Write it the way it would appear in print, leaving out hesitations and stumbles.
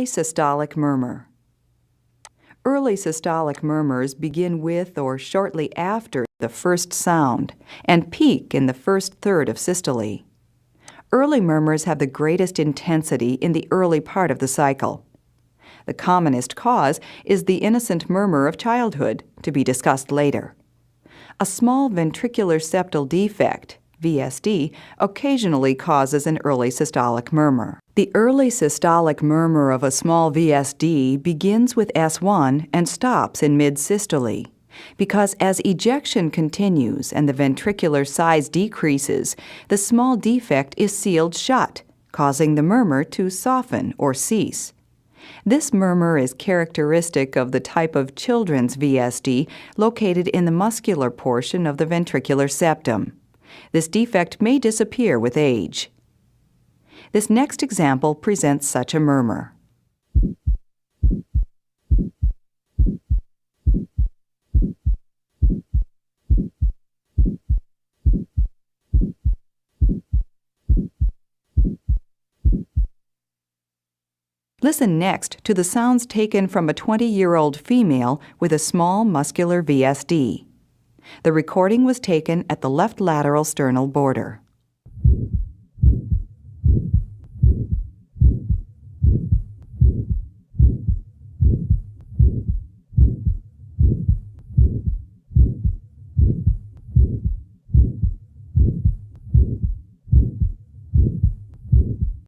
Systolic murmur. Early systolic murmurs begin with or shortly after the first sound and peak in the first third of systole. Early murmurs have the greatest intensity in the early part of the cycle. The commonest cause is the innocent murmur of childhood, to be discussed later. A small ventricular septal defect, VSD, occasionally causes an early systolic murmur. The early systolic murmur of a small VSD begins with S1 and stops in mid-systole, because as ejection continues and the ventricular size decreases, the small defect is sealed shut, causing the murmur to soften or cease. This murmur is characteristic of the type of children's VSD located in the muscular portion of the ventricular septum. This defect may disappear with age. This next example presents such a murmur. Listen next to the sounds taken from a 20-year-old female with a small muscular VSD. The recording was taken at the left lateral sternal border.